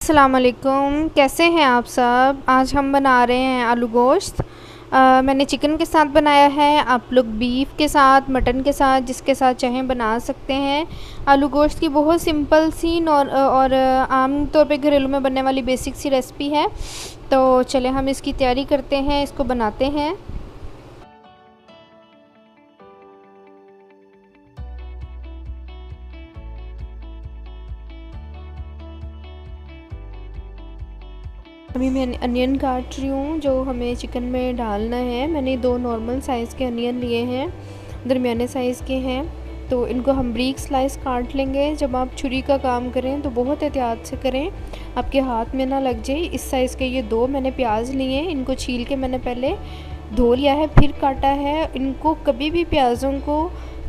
अस्सलाम वालेकुम, कैसे हैं आप सब। आज हम बना रहे हैं आलू गोश्त। मैंने चिकन के साथ बनाया है, आप लोग बीफ के साथ, मटन के साथ, जिसके साथ चाहें बना सकते हैं। आलू गोश्त की बहुत सिंपल सी और आम तौर पे घरेलू में बनने वाली बेसिक सी रेसिपी है। तो चले हम इसकी तैयारी करते हैं, इसको बनाते हैं। अभी मैं अनियन काट रही हूँ जो हमें चिकन में डालना है। मैंने 2 नॉर्मल साइज़ के अनियन लिए हैं, दरमियाने साइज़ के हैं। तो इनको हम ब्रीक स्लाइस काट लेंगे। जब आप छुरी का काम करें तो बहुत एहतियात से करें, आपके हाथ में ना लग जाए। इस साइज़ के ये 2 मैंने प्याज लिए, इनको छील के मैंने पहले धो लिया है, फिर काटा है। इनको कभी भी प्याज़ों को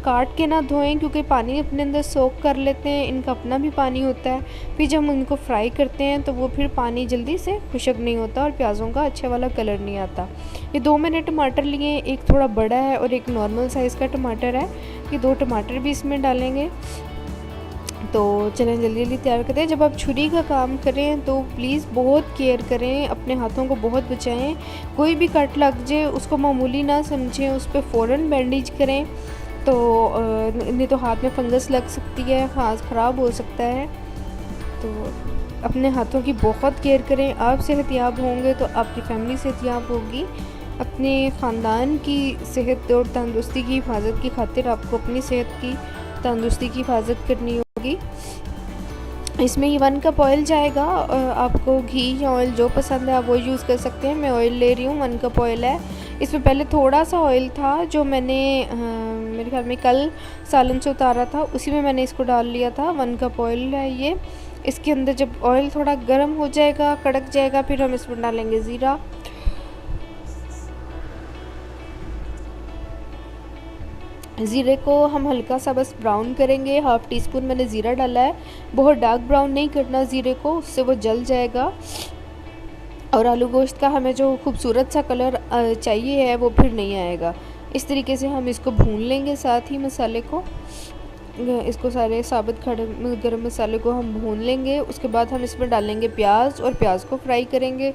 काट के ना धोएं, क्योंकि पानी अपने अंदर सोख कर लेते हैं, इनका अपना भी पानी होता है। फिर जब हम इनको फ्राई करते हैं तो वो फिर पानी जल्दी से खुश्क नहीं होता और प्याज़ों का अच्छा वाला कलर नहीं आता। ये 2 मैंने टमाटर लिए, एक थोड़ा बड़ा है और एक नॉर्मल साइज़ का टमाटर है। ये 2 टमाटर भी इसमें डालेंगे। तो चलें जल्दी जल्दी तैयार करते हैं। जब आप छुरी का काम करें तो प्लीज़ बहुत केयर करें, अपने हाथों को बहुत बचाएं। कोई भी कट लग जाए उसको मामूली ना समझें, उस पर फ़ौरन बैंडेज करें। तो नहीं तो हाथ में फंगस लग सकती है, हाथ ख़राब हो सकता है। तो अपने हाथों की बहुत केयर करें। आप सेहतयाब होंगे तो आपकी फ़ैमिली सेहतयाब होगी। अपने ख़ानदान की सेहत और तंदुरुस्ती की हिफाजत की खातिर आपको अपनी सेहत की तंदुरुस्ती की हिफाजत करनी होगी। इसमें ये 1 कप ऑयल जाएगा। आपको घी या ऑयल जो पसंद है आप वो यूज़ कर सकते हैं। मैं ऑयल ले रही हूँ, 1 कप ऑयल है। इसमें पहले थोड़ा सा ऑयल था जो मैंने मेरे ख्याल में कल सालन से उतारा था, उसी में मैंने इसको डाल लिया था। 1 कप ऑयल है ये। इसके अंदर जब ऑयल थोड़ा गर्म हो जाएगा, कड़क जाएगा, फिर हम इसमें डालेंगे ज़ीरा। ज़ीरे को हम हल्का सा बस ब्राउन करेंगे। हाफ़ टी स्पून मैंने ज़ीरा डाला है। बहुत डार्क ब्राउन नहीं करना ज़ीरे को, उससे वो जल जाएगा। और आलू गोश्त का हमें जो खूबसूरत सा कलर चाहिए है वो फिर नहीं आएगा। इस तरीके से हम इसको भून लेंगे। साथ ही मसाले को, इसको सारे साबुत खड़े गरम मसाले को हम भून लेंगे। उसके बाद हम इसमें डालेंगे प्याज और प्याज को फ्राई करेंगे।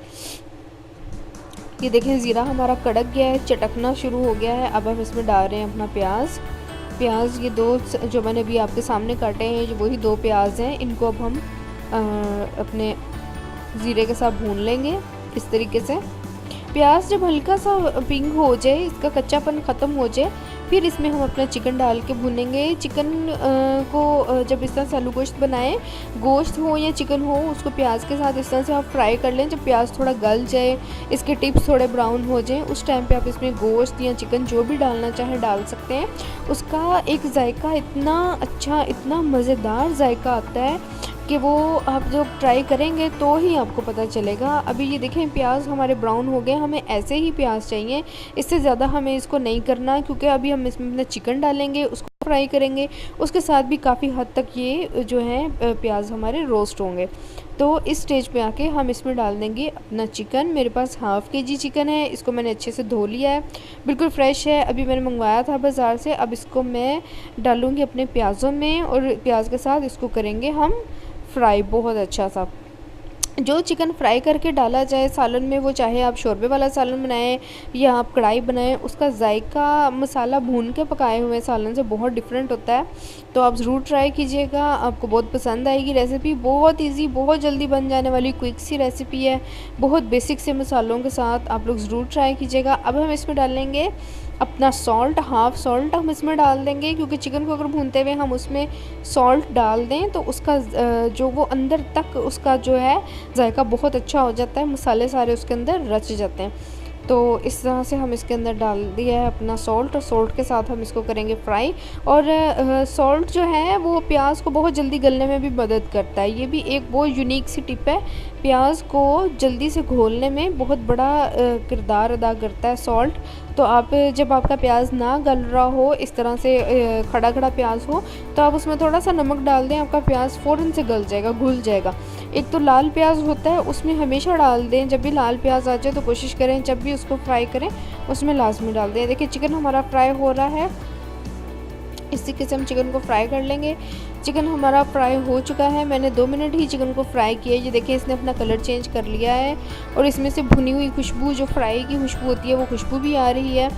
ये देखें ज़ीरा हमारा कड़क गया है, चटकना शुरू हो गया है। अब हम इसमें डाल रहे हैं अपना प्याज। ये 2 जो मैंने अभी आपके सामने काटे हैं, जो वही 2 प्याज हैं। इनको अब हम अपने ज़ीरे के साथ भून लेंगे इस तरीके से। प्याज जब हल्का सा पिंक हो जाए, इसका कच्चापन ख़त्म हो जाए, फिर इसमें हम अपना चिकन डाल के भूनेंगे। चिकन को जब इस तरह से आलू गोश्त बनाएं, गोश्त हो या चिकन हो, उसको प्याज के साथ इस तरह से आप फ्राई कर लें। जब प्याज थोड़ा गल जाए, इसके टिप्स थोड़े ब्राउन हो जाएं, उस टाइम पे आप इसमें गोश्त या चिकन जो भी डालना चाहें डाल सकते हैं। उसका एक जायका इतना अच्छा, इतना मज़ेदार जायका आता है कि वो आप जब ट्राई करेंगे तो ही आपको पता चलेगा। अभी ये देखें प्याज हमारे ब्राउन हो गए, हमें ऐसे ही प्याज चाहिए, इससे ज़्यादा हमें इसको नहीं करना, क्योंकि अभी हम इसमें अपना चिकन डालेंगे, उसको फ्राई करेंगे, उसके साथ भी काफ़ी हद तक ये जो है प्याज हमारे रोस्ट होंगे। तो इस स्टेज पे आके हम इसमें डाल देंगे अपना चिकन। मेरे पास हाफ़ केजी चिकन है, इसको मैंने अच्छे से धो लिया है, बिल्कुल फ्रेश है, अभी मैंने मंगवाया था बाज़ार से। अब इसको मैं डालूँगी अपने प्याज़ों में और प्याज के साथ इसको करेंगे हम फ्राई बहुत अच्छा सा। जो चिकन फ्राई करके डाला जाए सालन में, वो चाहे आप शोरबे वाला सालन बनाएं या आप कढ़ाई बनाएं, उसका जायका मसाला भून के पकाए हुए सालन से बहुत डिफरेंट होता है। तो आप ज़रूर ट्राई कीजिएगा, आपको बहुत पसंद आएगी। रेसिपी बहुत इजी, बहुत जल्दी बन जाने वाली क्विक सी रेसिपी है, बहुत बेसिक से मसालों के साथ। आप लोग ज़रूर ट्राई कीजिएगा। अब हम इसमें डालेंगे अपना सॉल्ट, हाफ़ सॉल्ट हम इसमें डाल देंगे, क्योंकि चिकन को अगर भूनते हुए हम उसमें सॉल्ट डाल दें तो उसका जो वो अंदर तक उसका जो है जायका बहुत अच्छा हो जाता है, मसाले सारे उसके अंदर रच जाते हैं। तो इस तरह से हम इसके अंदर डाल दिया है अपना सॉल्ट, और सॉल्ट के साथ हम इसको करेंगे फ्राई। और सॉल्ट जो है वो प्याज को बहुत जल्दी गलने में भी मदद करता है। ये भी एक बहुत यूनिक सी टिप है, प्याज को जल्दी से घोलने में बहुत बड़ा किरदार अदा करता है सॉल्ट। तो आप जब आपका प्याज ना गल रहा हो, इस तरह से खड़ा खड़ा प्याज हो, तो आप उसमें थोड़ा सा नमक डाल दें, आपका प्याज फ़ौरन से गल जाएगा, घुल जाएगा। एक तो लाल प्याज होता है, उसमें हमेशा डाल दें। जब भी लाल प्याज आ जाए तो कोशिश करें जब भी उसको फ्राई करें उसमें लाजमी डाल दें। देखिए चिकन हमारा फ्राई हो रहा है, इस तरीके से हम चिकन को फ्राई कर लेंगे। चिकन हमारा फ्राई हो चुका है। मैंने 2 मिनट ही चिकन को फ्राई किया है। ये देखिए इसने अपना कलर चेंज कर लिया है और इसमें से भुनी हुई खुशबू, जो फ्राई की खुशबू होती है, वो खुशबू भी आ रही है।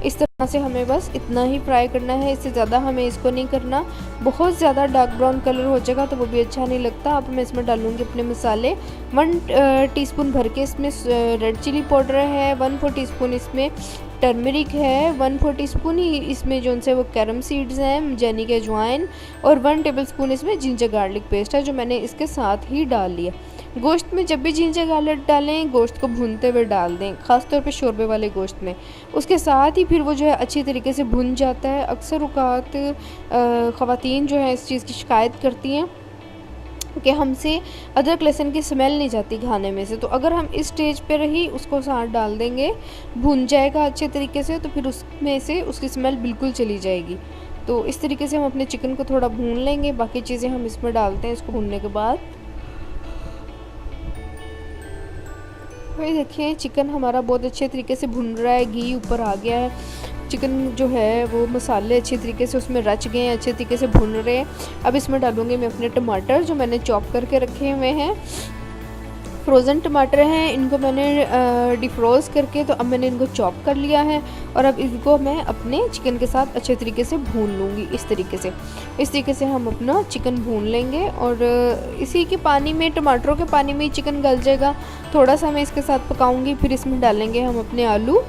इस तरह से हमें बस इतना ही फ्राई करना है, इससे ज़्यादा हमें इसको नहीं करना। बहुत ज़्यादा डार्क ब्राउन कलर हो जाएगा तो वो भी अच्छा नहीं लगता। अब मैं इसमें डालूँगी अपने मसाले। 1 टीस्पून भर के इसमें रेड चिली पाउडर है, 1/4 टीस्पून इसमें टर्मरिक है, 1/4 टीस्पून ही इसमें जो उनसे वो कैरम सीड्स हैं, यानी कि अजवाइन, और 1 टेबलस्पून इसमें जिंजर गार्लिक पेस्ट है जो मैंने इसके साथ ही डाल लिया। गोश्त में जब भी जिंजर गार्लिक डालें, गोश्त को भूनते हुए डाल दें, ख़ासतौर पे शोरबे वाले गोश्त में। उसके साथ ही फिर वो जो है अच्छी तरीके से भुन जाता है। अक्सर औक़ात ख़वातीन जो है इस चीज़ की शिकायत करती हैं कि हमसे अदरक लहसुन की स्मेल नहीं जाती खाने में से। तो अगर हम इस स्टेज पर ही उसको साथ डाल देंगे, भुन जाएगा अच्छे तरीके से, तो फिर उसमें से उसकी स्मेल बिल्कुल चली जाएगी। तो इस तरीके से हम अपने चिकन को थोड़ा भून लेंगे। बाकी चीज़ें हम इसमें डालते हैं इसको भूनने के बाद। भाई देखिए चिकन हमारा बहुत अच्छे तरीके से भुन रहा है, घी ऊपर आ गया है। चिकन जो है वो मसाले अच्छे तरीके से उसमें रच गए हैं, अच्छे तरीके से भुन रहे हैं। अब इसमें डालूँगी मैं अपने टमाटर जो मैंने चॉप करके रखे हुए हैं। फ्रोज़न टमाटर हैं, इनको मैंने डिफ्रोज़ करके, तो अब मैंने इनको चॉप कर लिया है और अब इनको मैं अपने चिकन के साथ अच्छे तरीके से भून लूँगी। इस तरीके से हम अपना चिकन भून लेंगे और इसी के पानी में, टमाटरों के पानी में ही चिकन गल जाएगा। थोड़ा सा मैं इसके साथ पकाऊंगी, फिर इसमें डालेंगे हम अपने आलू।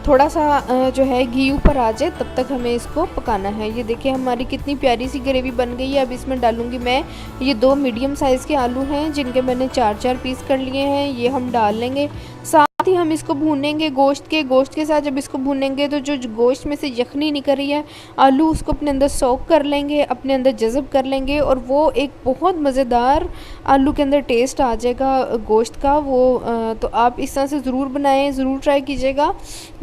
थोड़ा सा जो है घी ऊपर आ जाए तब तक हमें इसको पकाना है। ये देखिए हमारी कितनी प्यारी सी ग्रेवी बन गई है। अब इसमें डालूंगी मैं, ये 2 मीडियम साइज़ के आलू हैं जिनके मैंने 4-4 पीस कर लिए हैं, ये हम डाल लेंगे। साथ ही हम इसको भूनेंगे गोश्त के साथ। जब इसको भूनेंगे तो जो गोश्त में से यखनी निकल रही है, आलू उसको अपने अंदर सोक कर लेंगे, अपने अंदर जज़ब कर लेंगे और वो एक बहुत मज़ेदार आलू के अंदर टेस्ट आ जाएगा गोश्त का। वो तो आप इस तरह से ज़रूर बनाएं, ज़रूर ट्राई कीजिएगा।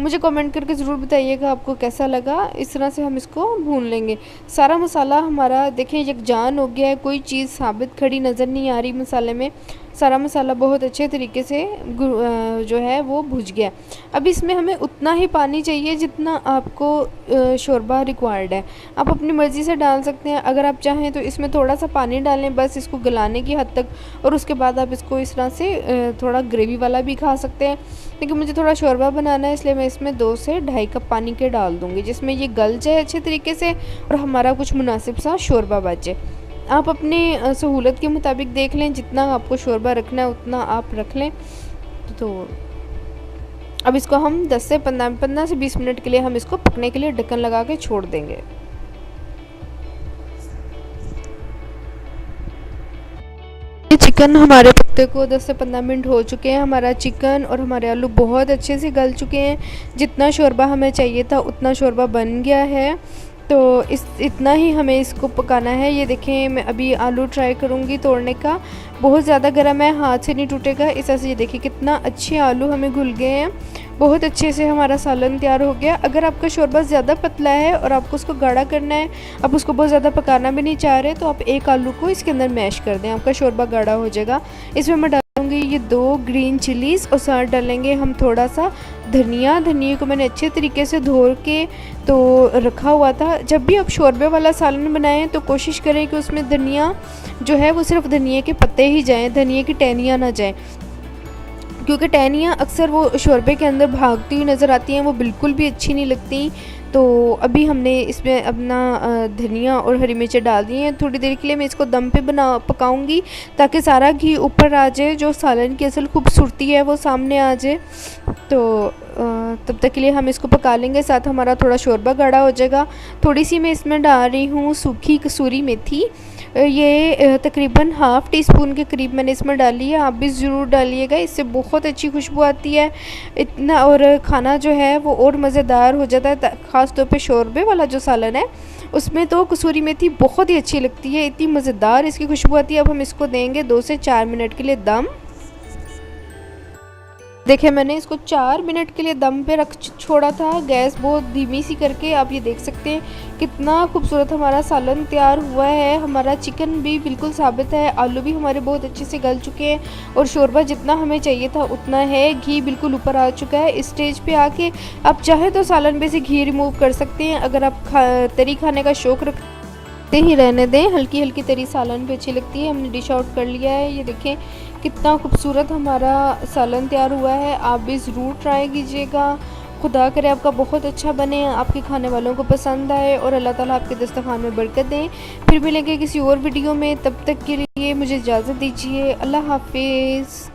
मुझे कमेंट करके ज़रूर बताइएगा आपको कैसा लगा। इस तरह से हम इसको भून लेंगे। सारा मसाला हमारा देखें यकजान हो गया है, कोई चीज़ साबित खड़ी नज़र नहीं आ रही मसाले में। सारा मसाला बहुत अच्छे तरीके से जो है वो भुज गया। अब इसमें हमें उतना ही पानी चाहिए जितना आपको शोरबा रिक्वायर्ड है। आप अपनी मर्ज़ी से डाल सकते हैं। अगर आप चाहें तो इसमें थोड़ा सा पानी डालें बस इसको गलाने की हद तक, और उसके बाद आप इसको इस तरह से थोड़ा ग्रेवी वाला भी खा सकते हैं। लेकिन मुझे थोड़ा शोरबा बनाना है, इसलिए मैं इसमें 2 से ढाई कप पानी के डाल दूँगी, जिसमें ये गल जाए अच्छे तरीके से और हमारा कुछ मुनासिब सा शोरबा बचे। आप अपने सहूलत के मुताबिक देख लें, जितना आपको शोरबा रखना है उतना आप रख लें। तो अब इसको हम 10 से 20 मिनट के लिए हम इसको पकने के लिए ढक्कन लगा के छोड़ देंगे। चिकन हमारे पकते को 10 से 15 मिनट हो चुके हैं। हमारा चिकन और हमारे आलू बहुत अच्छे से गल चुके हैं। जितना शोरबा हमें चाहिए था उतना शोरबा बन गया है। तो इतना ही हमें इसको पकाना है। ये देखें मैं अभी आलू ट्राई करूँगी तोड़ने का, बहुत ज़्यादा गर्म है, हाथ से नहीं टूटेगा। इस तरह से ये देखिए कितना अच्छे आलू हमें घुल गए हैं। बहुत अच्छे से हमारा सालन तैयार हो गया। अगर आपका शोरबा ज़्यादा पतला है और आपको उसको गाढ़ा करना है, आप उसको बहुत ज़्यादा पकाना भी नहीं चाह रहे, तो आप एक आलू को इसके अंदर मैश कर दें, आपका शोरबा गाढ़ा हो जाएगा। इसमें मैं डालूँगी ये 2 ग्रीन चिलीज़ और साथ डालेंगे हम थोड़ा सा धनिया। धनिया को मैंने अच्छे तरीके से धो के तो रखा हुआ था। जब भी आप शोरबे वाला सालन बनाएं तो कोशिश करें कि उसमें धनिया जो है वो सिर्फ धनिया के पत्ते ही जाएं, धनिया की टहनियाँ ना जाएं, क्योंकि टहनियाँ अक्सर वो शोरबे के अंदर भागती हुई नज़र आती हैं, वो बिल्कुल भी अच्छी नहीं लगती। तो अभी हमने इसमें अपना धनिया और हरी मिर्चें डाल दी हैं। थोड़ी देर के लिए मैं इसको दम पे पकाऊंगी ताकि सारा घी ऊपर आ जाए, जो सालन की असल खूबसूरती है वो सामने आ जाए। तो तब तक के लिए हम इसको पका लेंगे, साथ हमारा थोड़ा शोरबा गाढ़ा हो जाएगा। थोड़ी सी मैं इसमें डाल रही हूँ सूखी कसूरी मेथी, ये तकरीबन हाफ़ टी स्पून के करीब मैंने इसमें डाली है। आप भी ज़रूर डालिएगा, इससे बहुत अच्छी खुशबू आती है इतना, और खाना जो है वो और मज़ेदार हो जाता है। ख़ास तौर पे शोरबे वाला जो सालन है उसमें तो कसूरी मेथी बहुत ही अच्छी लगती है, इतनी मज़ेदार इसकी खुशबू आती है। अब हम इसको देंगे 2 से 4 मिनट के लिए दम। देखिए मैंने इसको 4 मिनट के लिए दम पे छोड़ा था, गैस बहुत धीमी सी करके। आप ये देख सकते हैं कितना खूबसूरत हमारा सालन तैयार हुआ है। हमारा चिकन भी बिल्कुल साबित है, आलू भी हमारे बहुत अच्छे से गल चुके हैं और शोरबा जितना हमें चाहिए था उतना है। घी बिल्कुल ऊपर आ चुका है। इस स्टेज पे आके आप चाहे तो सालन में से घी रिमूव कर सकते हैं। अगर आप तरी खाने का शौक़ रखते पकते ही रहने दें, हल्की हल्की तरी सालन पे अच्छी लगती है। हमने डिश आउट कर लिया है, ये देखें कितना खूबसूरत हमारा सालन तैयार हुआ है। आप भी ज़रूर ट्राई कीजिएगा। खुदा करे आपका बहुत अच्छा बने, आपके खाने वालों को पसंद आए और अल्लाह ताला आपके दस्तरखान में बरकत दें। फिर मिलेंगे किसी और वीडियो में, तब तक के लिए मुझे इजाज़त दीजिए। अल्लाह हाफिज़।